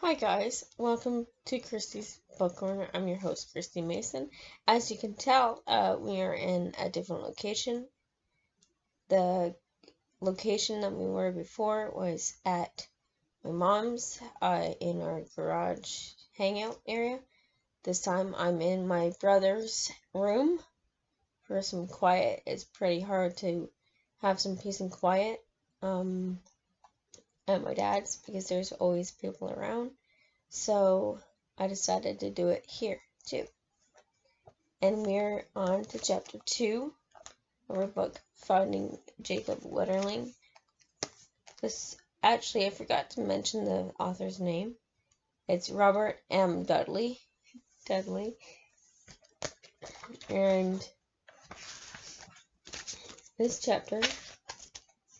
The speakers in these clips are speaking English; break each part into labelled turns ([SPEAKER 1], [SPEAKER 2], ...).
[SPEAKER 1] Hi guys, welcome to Christy's Book Corner. I'm your host, Christy Mason. As you can tell, we are in a different location. The location that we were before was at my mom's in our garage hangout area. This time I'm in my brother's room for some quiet. It's pretty hard to have some peace and quiet at my dad's because there's always people around. So I decided to do it here too. And we're on to chapter 2 of our book, Finding Jacob Wetterling. Actually, I forgot to mention the author's name. It's Robert M. Dudley. And this chapter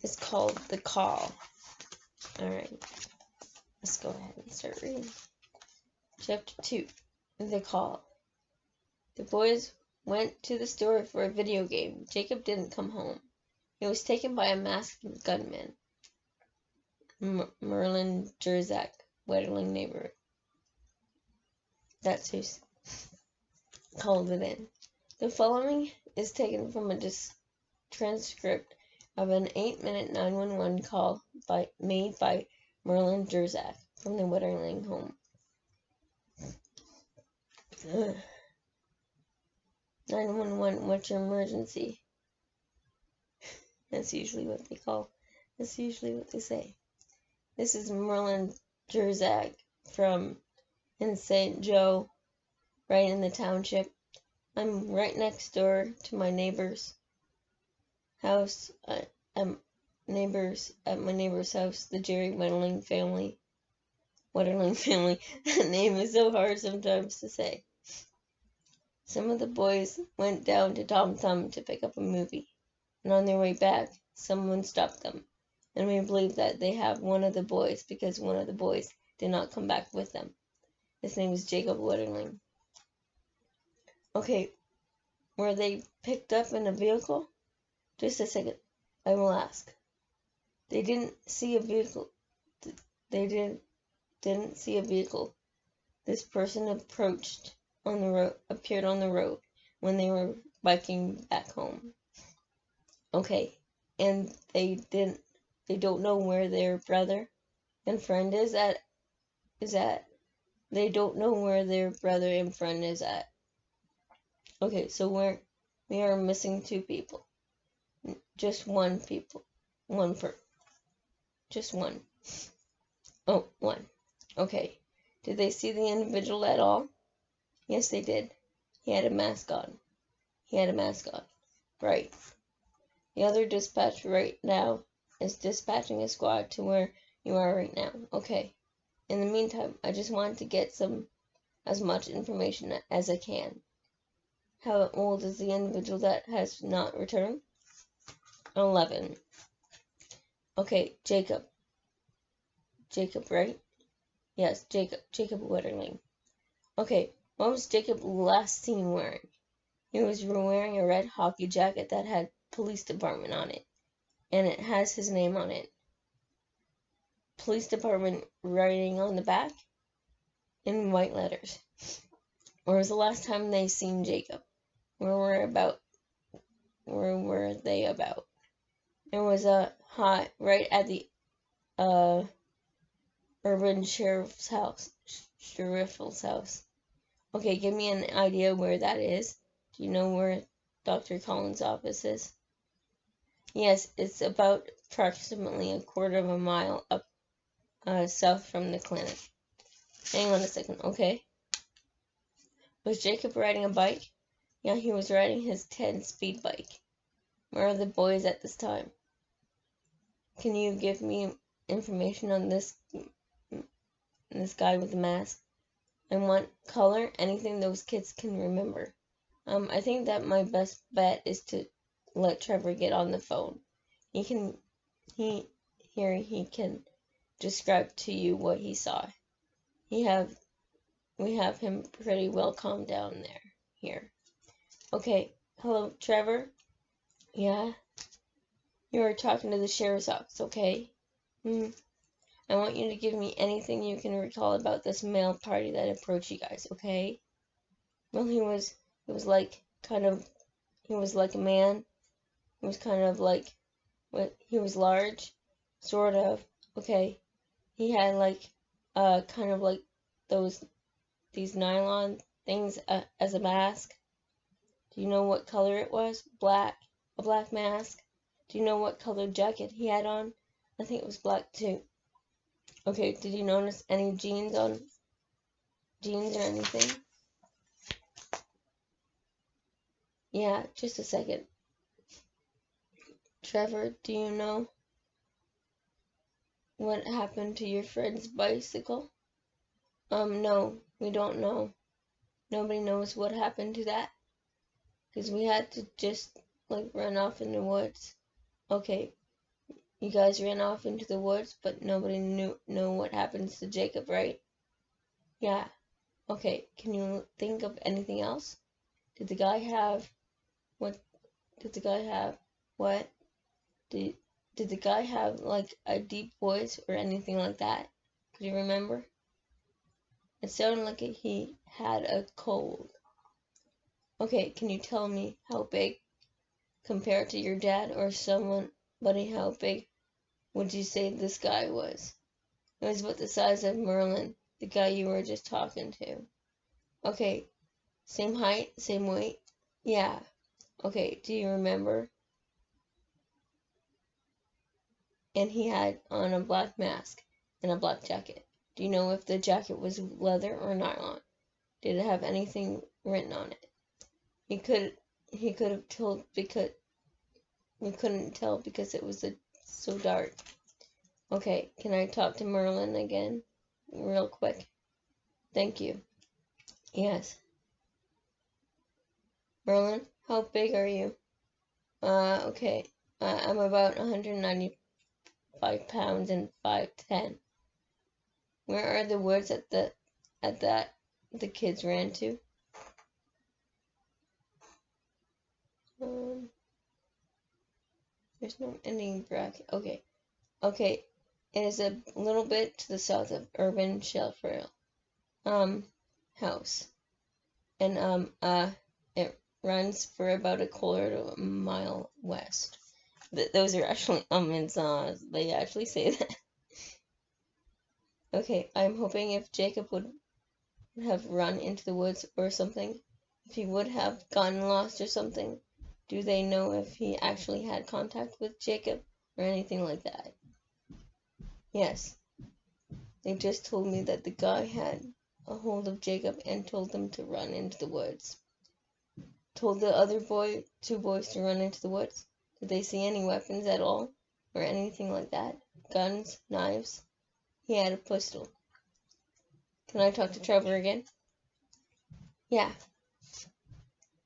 [SPEAKER 1] is called The Call. Alright, let's go ahead and start reading. Chapter 2, The Call. The boys went to the store for a video game. Jacob didn't come home. He was taken by a masked gunman. Merlin Jerzak, Wetterling neighbor. That's who's called it in. The following is taken from a transcript of an 8-minute 911 call made by Merlin Jerzak from the Wetterling home. 911, what's your emergency? That's usually what they call. That's usually what they say. This is Merlin Jerzak from in St. Joe, right in the township. I'm right next door to my neighbor's house. At my neighbor's house, the Jerry Wetterling family. Wetterling family. That name is so hard sometimes to say. Some of the boys went down to Tom Thumb to pick up a movie, and on their way back, someone stopped them, and we believe that they have one of the boys because one of the boys did not come back with them. His name is Jacob Wetterling. Okay, were they picked up in a vehicle? Just a second, I will ask. They didn't see a vehicle. Didn't see a vehicle. This person appeared on the road when they were biking back home. Okay, and they don't know where their brother and friend is at. They don't know where their brother and friend is at. Okay, so we are missing 2 people. Just one. Just one. Oh, one. Okay. Did they see the individual at all? Yes, they did. He had a mask on. Right. The other dispatch right now is dispatching a squad to where you are right now. Okay. In the meantime, I just wanted to get as much information as I can. How old is the individual that has not returned? 11. Okay, Jacob. Jacob, right? Yes, Jacob Wetterling. Okay, what was Jacob last seen wearing? He was wearing a red hockey jacket that had police department on it, and it has his name on it. Police department writing on the back in white letters. Where was the last time they seen Jacob? Where were they about? It was right at the urban sheriff's house. Okay, give me an idea where that is. Do you know where Dr. Collins' office is? Yes, it's about approximately a quarter of a mile up south from the clinic. Hang on a second, okay? Was Jacob riding a bike? Yeah, he was riding his 10-speed bike. Where are the boys at this time? Can you give me information on this guy with the mask? I want color, anything those kids can remember. I think that my best bet is to let Trevor get on the phone. He can describe to you what he saw. We have him pretty well calmed down here. Okay, hello, Trevor? Yeah? You were talking to the sheriff's office, okay? I want you to give me anything you can recall about this male party that approached you guys, okay? Well, he was like he was like a man. He was kind of like, he was large, sort of. Okay, he had like, kind of like these nylon things as a mask. Do you know what color it was? Black, a black mask. Do you know what color jacket he had on? I think it was black too. Okay, did you notice any jeans or anything? Yeah, just a second. Trevor, do you know what happened to your friend's bicycle? No, we don't know. Nobody knows what happened to that. Because we had to just, like, run off in the woods. Okay, you guys ran off into the woods, but nobody know what happens to Jacob, right? Yeah. Okay, can you think of anything else? Did the guy have, what, did the guy have, what? Did the guy have, like, a deep voice or anything like that? Could you remember? It sounded like he had a cold. Okay, can you tell me how big, compared to your dad or somebody, how big would you say this guy was? It was about the size of Merlin, the guy you were just talking to. Okay, same height, same weight? Yeah. Okay, do you remember? And he had on a black mask and a black jacket. Do you know if the jacket was leather or nylon? Did it have anything written on it? He could have told because we couldn't tell because it was so dark. Okay, can I talk to Merlin again? Real quick. Thank you. Yes. Merlin, how big are you? Okay. I'm about 195 pounds and 5'10". Where are the woods at that the kids ran to? There's no ending bracket. Okay. Okay. It is a little bit to the south of Urban Sheffield house. And it runs for about a quarter to a mile west. Those are actually they actually say that. Okay, I'm hoping if Jacob would have run into the woods or something, if he would have gotten lost or something, do they know if he actually had contact with Jacob or anything like that? Yes. They just told me that the guy had a hold of Jacob and told them to run into the woods. Told the other two boys to run into the woods. Did they see any weapons at all? Or anything like that? Guns? Knives? He had a pistol. Can I talk to Trevor again? Yeah.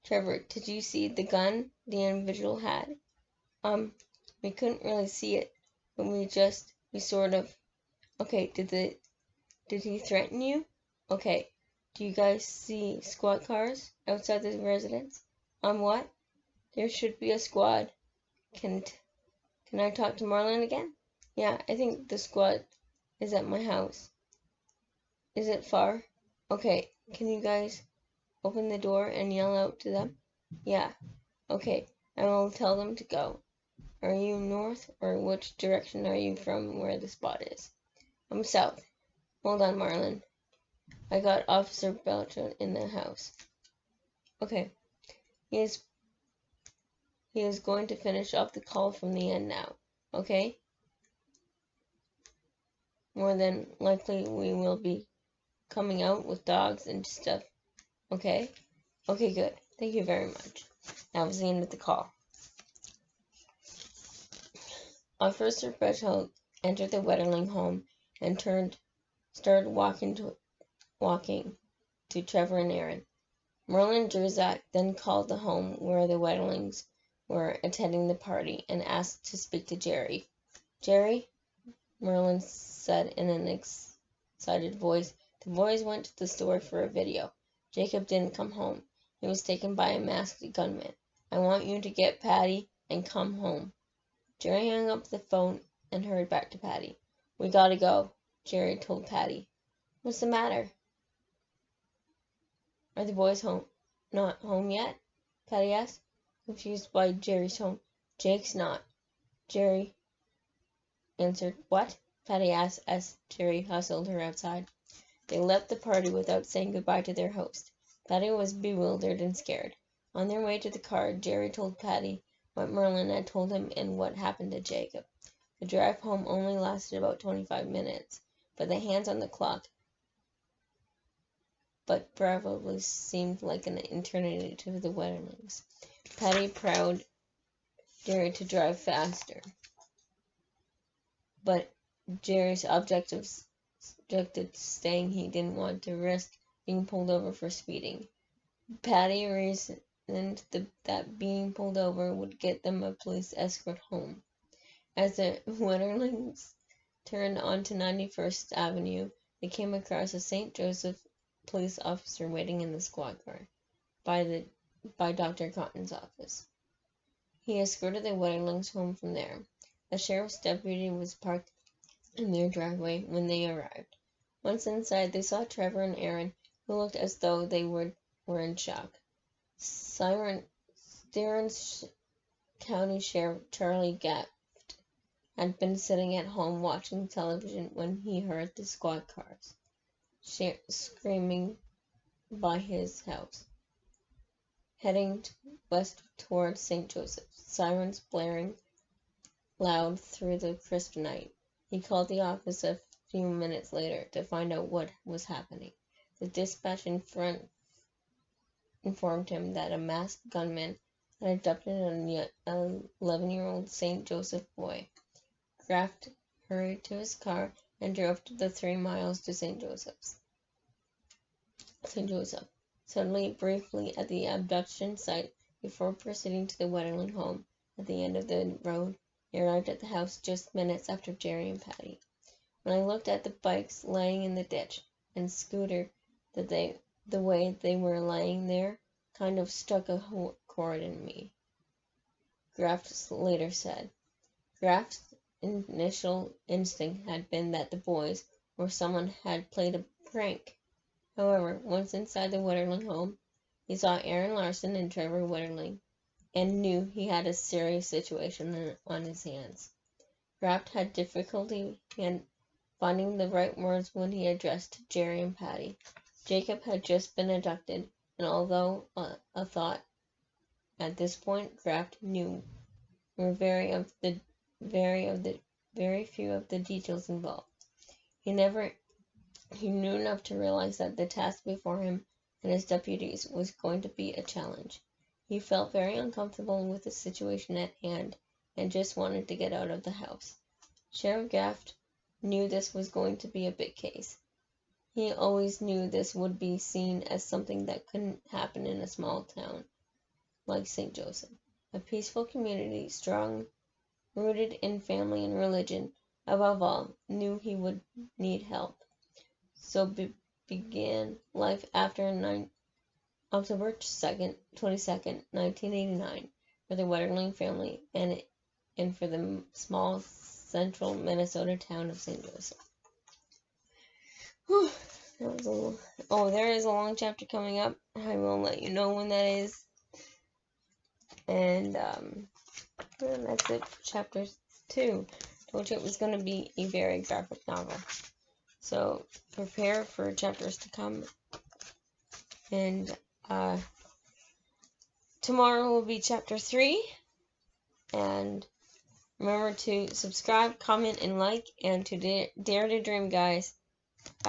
[SPEAKER 1] Trevor, did you see the gun the individual had? We couldn't really see it, but we sort of. Okay, did he threaten you? Okay, do you guys see squad cars outside the residence? What? There should be a squad. Can I talk to Marlon again? Yeah, I think the squad is at my house. Is it far? Okay, can you guys open the door and yell out to them? Yeah. Okay, I will tell them to go. Are you north, or which direction are you from where the spot is? I'm south. Hold on, Marlon. I got Officer Belcher in the house. Okay. He is going to finish off the call from the end now. Okay? More than likely we will be coming out with dogs and stuff. Okay? Okay, good. Thank you very much. That was the end of the call. Officer Belcher entered the Wetterling home and started walking to Trevor and Aaron. Merlin Drzak then called the home where the Wetterlings were attending the party and asked to speak to Jerry. Jerry, Merlin said in an excited voice, the boys went to the store for a video. Jacob didn't come home. He was taken by a masked gunman. I want you to get Patty and come home. Jerry hung up the phone and hurried back to Patty. We gotta go, Jerry told Patty. What's the matter? Are the boys not home yet? Patty asked, confused by Jerry's tone. Jake's not, Jerry answered. What? Patty asked as Jerry hustled her outside. They left the party without saying goodbye to their host. Patty was bewildered and scared. On their way to the car, Jerry told Patty what Merlin had told him and what happened to Jacob. The drive home only lasted about 25 minutes, but the hands on the clock probably seemed like an eternity to the Wetterlings. Patty proud Jerry to drive faster, but Jerry's objected saying he didn't want to risk being pulled over for speeding. Patty reasoned that being pulled over would get them a police escort home. As the Wetterlings turned onto 91st Avenue, they came across a St. Joseph police officer waiting in the squad car by Dr. Cotton's office. He escorted the Wetterlings home from there. A sheriff's deputy was parked in their driveway when they arrived. Once inside, they saw Trevor and Aaron, who looked as though they were in shock. Sterns County Sheriff Charlie Gaft had been sitting at home watching television when he heard the squad cars screaming by his house, heading west toward St. Joseph, sirens blaring loud through the crisp night. He called the office a few minutes later to find out what was happening. The dispatch in front informed him that a masked gunman had abducted an 11-year-old St. Joseph boy. Kraft hurried to his car and drove the 3 miles to St. Joseph. Suddenly, briefly at the abduction site, before proceeding to the Wetterling home at the end of the road, he arrived at the house just minutes after Jerry and Patty. When I looked at the bikes laying in the ditch and Scooter, the way they were laying there kind of struck a chord in me, Graft later said. Graft's initial instinct had been that the boys or someone had played a prank. However, once inside the Wetterling home, he saw Aaron Larson and Trevor Wetterling and knew he had a serious situation on his hands. Graft had difficulty finding the right words when he addressed Jerry and Patty. Jacob had just been abducted, and although a thought at this point, Graft knew were very few of the details involved. He knew enough to realize that the task before him and his deputies was going to be a challenge. He felt very uncomfortable with the situation at hand and just wanted to get out of the house. Sheriff Graft knew this was going to be a big case. He always knew this would be seen as something that couldn't happen in a small town like St. Joseph, a peaceful community, strong, rooted in family and religion. Above all, knew he would need help. So began life after October 22nd, 1989, for the Wetterling family and for the small central Minnesota town of St. Joseph. Whew, there is a long chapter coming up. I will let you know when that is. And that's it for chapter 2. Told you it was going to be a very graphic novel. So prepare for chapters to come. And tomorrow will be chapter 3. And remember to subscribe, comment, and like. And to dare to dream, guys. Bye.